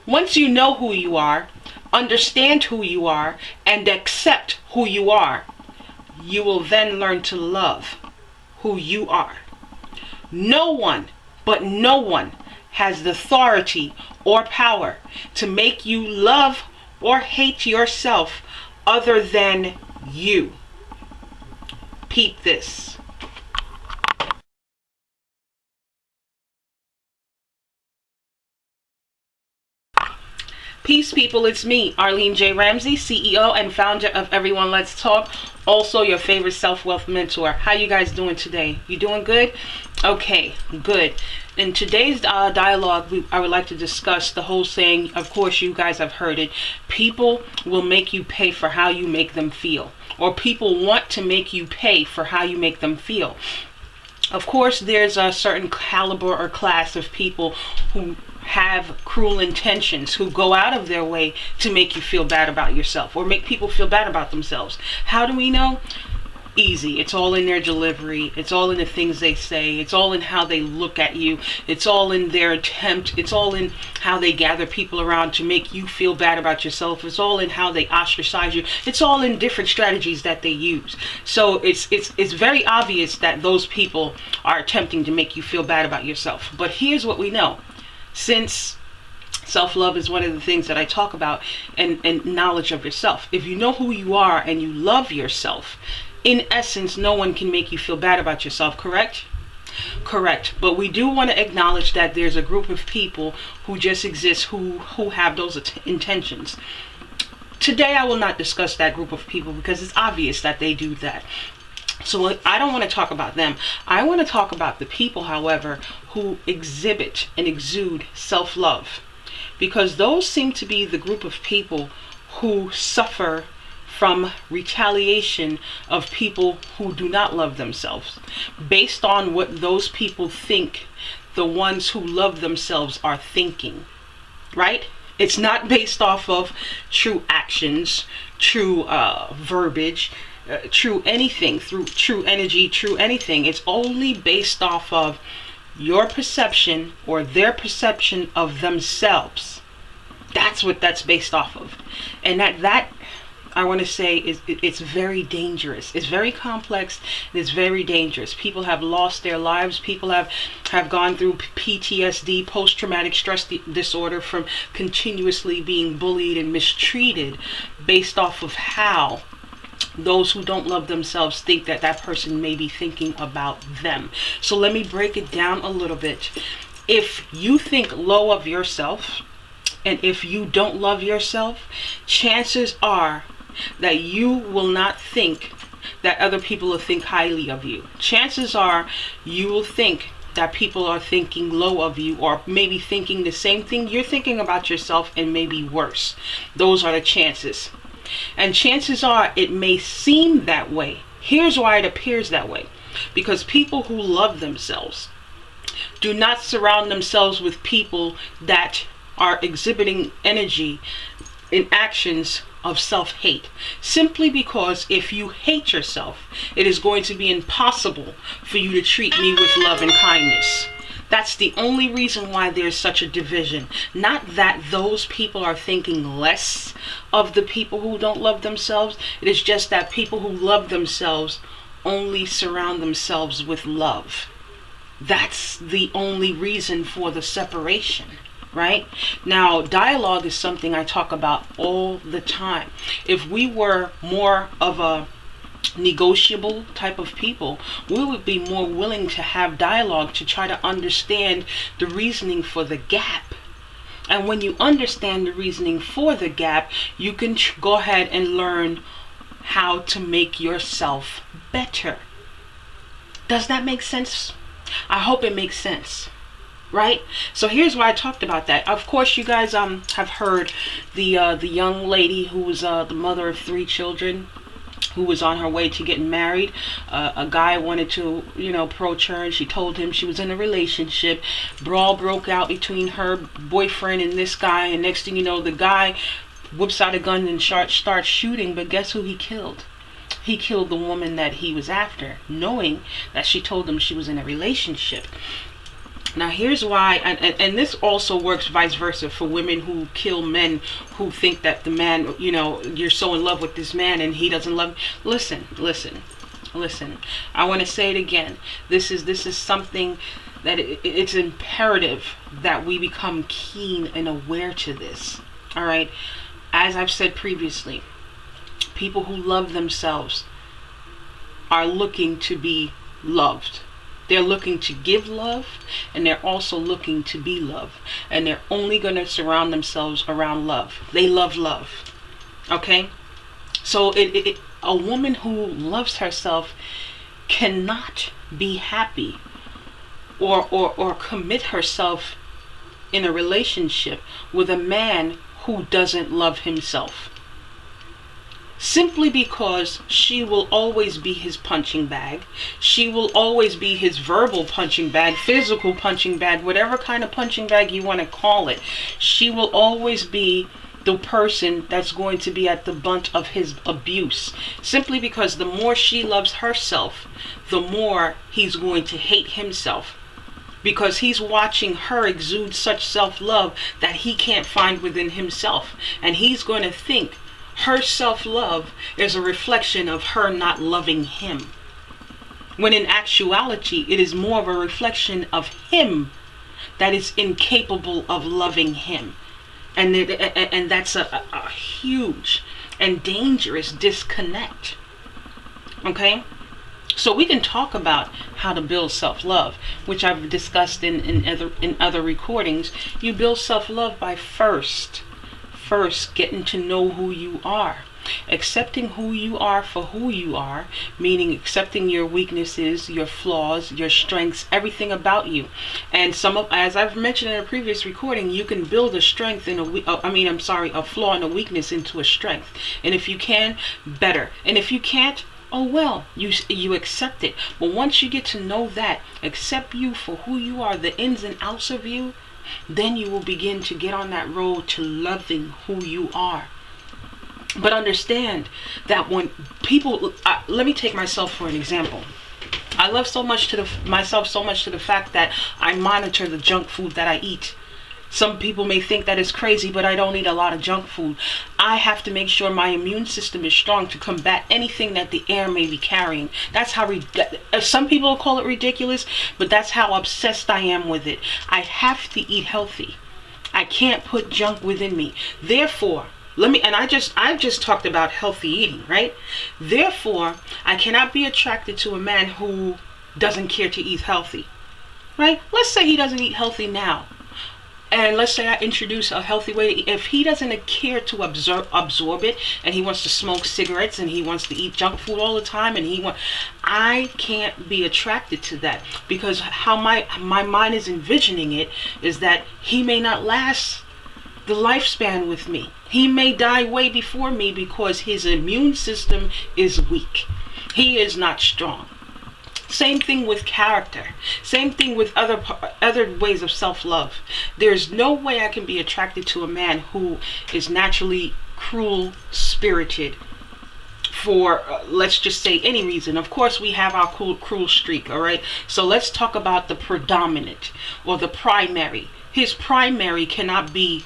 Once you know who you are, understand who you are, and accept who you are, you will then learn to love who you are. No one, but no one, has the authority or power to make you love or hate yourself other than you. Peep this. Peace, people. It's me, Arlene J. Ramsey, CEO and founder of Everyone Let's Talk. Also, your favorite self-wealth mentor. How you guys doing today? You doing good? Okay, good. In today's dialogue, I would like to discuss the whole saying. Of course, you guys have heard it. People will make you pay for how you make them feel. Or people want to make you pay for how you make them feel. Of course, there's a certain caliber or class of people who have cruel intentions, who go out of their way to make you feel bad about yourself or make people feel bad about themselves. How do we know? Easy. It's all in their delivery. It's all in the things they say. It's all in how they look at you. It's all in their attempt. It's all in how they gather people around to make you feel bad about yourself. It's all in how they ostracize you. It's all in different strategies that they use. So it's very obvious that those people are attempting to make you feel bad about yourself. But here's what we know. Since self-love is one of the things that I talk about, and knowledge of yourself. If you know who you are and you love yourself, in essence, no one can make you feel bad about yourself, correct? Correct. But we do want to acknowledge that there's a group of people who just exist who have those intentions. Today, I will not discuss that group of people because it's obvious that they do that. So I don't want to talk about them. I want to talk about the people, however, who exhibit and exude self-love. Because those seem to be the group of people who suffer from retaliation of people who do not love themselves, based on what those people think the ones who love themselves are thinking, right? It's not based off of true actions, true verbiage, true anything, through true energy, true anything. It's only based off of your perception or their perception of themselves. That's what that's based off of. And that I want to say it's very dangerous. It's very complex. It's very dangerous. People have lost their lives. People have gone through PTSD, post-traumatic stress disorder, from continuously being bullied and mistreated based off of how those who don't love themselves think that that person may be thinking about them. So let me break it down a little bit. If you think low of yourself, and if you don't love yourself, chances are that you will not think that other people will think highly of you. Chances are you will think that people are thinking low of you, or maybe thinking the same thing you're thinking about yourself, and maybe worse. Those are the chances. And chances are it may seem that way. Here's why it appears that way. Because people who love themselves do not surround themselves with people that are exhibiting energy in actions of self-hate. Simply because if you hate yourself, it is going to be impossible for you to treat me with love and kindness. That's the only reason why there's such a division. Not that those people are thinking less of the people who don't love themselves. It is just that people who love themselves only surround themselves with love. That's the only reason for the separation, right? Now, dialogue is something I talk about all the time. If we were more of a negotiable type of people, we would be more willing to have dialogue to try to understand the reasoning for the gap. And when you understand the reasoning for the gap, you can go ahead and learn how to make yourself better. Does that make sense? I hope it makes sense. Right? So here's why I talked about that. Of course, you guys have heard the young lady who was the mother of 3 children, who was on her way to getting married. A guy wanted to, approach her, and she told him she was in a relationship. Brawl broke out between her boyfriend and this guy, and next thing you know, the guy whips out a gun and starts shooting. But guess who he killed? He killed the woman that he was after, knowing that she told him she was in a relationship. Now here's why, and this also works vice versa for women who kill men who think that the man, you're so in love with this man and he doesn't love you. Listen. I want to say it again. This is something that it's imperative that we become keen and aware to this. All right. As I've said previously, people who love themselves are looking to be loved. They're looking to give love, and they're also looking to be loved. And they're only going to surround themselves around love. They love love. Okay? So a woman who loves herself cannot be happy or commit herself in a relationship with a man who doesn't love himself. Simply because she will always be his punching bag. She will always be his verbal punching bag, physical punching bag, whatever kind of punching bag you want to call it. She will always be the person that's going to be at the butt of his abuse. Simply because the more she loves herself, the more he's going to hate himself. Because he's watching her exude such self-love that he can't find within himself. And he's going to think her self-love is a reflection of her not loving him. When in actuality, it is more of a reflection of him that is incapable of loving him. And that's a huge and dangerous disconnect. Okay? So we can talk about how to build self-love, which I've discussed in other recordings. You build self-love by first getting to know who you are, accepting who you are for who you are, meaning accepting your weaknesses, your flaws, your strengths, everything about you. And as I've mentioned in a previous recording, you can build a strength a flaw and a weakness into a strength. And if you can, better. And if you can't, oh well, you accept it. But once you get to know that, accept you for who you are, the ins and outs of you, then you will begin to get on that road to loving who you are. But understand that when people, let me take myself for an example. I love myself so much to the fact that I monitor the junk food that I eat. Some people may think that is crazy, but I don't eat a lot of junk food. I have to make sure my immune system is strong to combat anything that the air may be carrying. That's how some people call it ridiculous, but that's how obsessed I am with it. I have to eat healthy. I can't put junk within me. Therefore, I've just talked about healthy eating, right? Therefore, I cannot be attracted to a man who doesn't care to eat healthy, right? Let's say he doesn't eat healthy now. And let's say I introduce a healthy way to eat. If he doesn't care to absorb it, and he wants to smoke cigarettes, and he wants to eat junk food all the time, I can't be attracted to that, because how my mind is envisioning it is that he may not last the lifespan with me. He may die way before me because his immune system is weak. He is not strong. Same thing with character. Same thing with other ways of self-love. There's no way I can be attracted to a man who is naturally cruel spirited for, let's just say, any reason. Of course, we have our cruel streak, all right? So let's talk about the predominant or the primary. His primary cannot be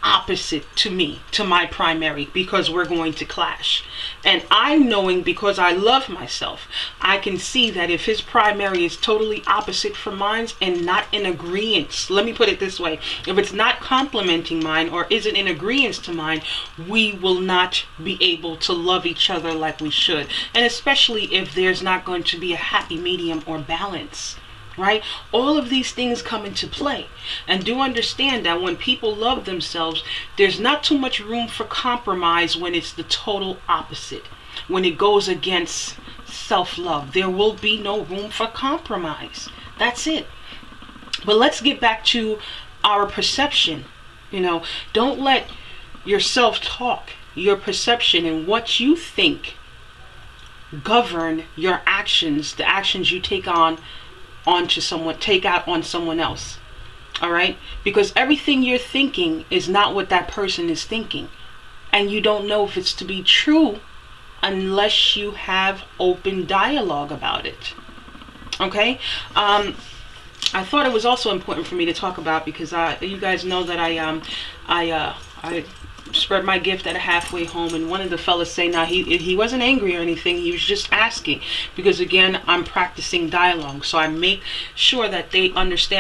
opposite to me, to my primary, because we're going to clash. And I'm knowing, because I love myself, I can see that if his primary is totally opposite from mine and not in agreement, let me put it this way, if it's not complementing mine or isn't in agreement to mine, we will not be able to love each other like we should. And especially if there's not going to be a happy medium or balance. Right? All of these things come into play. And do understand that when people love themselves, there's not too much room for compromise when it's the total opposite. When it goes against self-love, there will be no room for compromise. That's it. But let's get back to our perception. Don't let your self-talk, your perception, and what you think govern your actions, the actions you take out on someone else. All right? Because everything you're thinking is not what that person is thinking. And you don't know if it's to be true unless you have open dialogue about it. Okay? I thought it was also important for me to talk about, because you guys know that I spread my gift at a halfway home, and one of the fellas say, now he wasn't angry or anything, he was just asking, because again, I'm practicing dialogue, so I make sure that they understand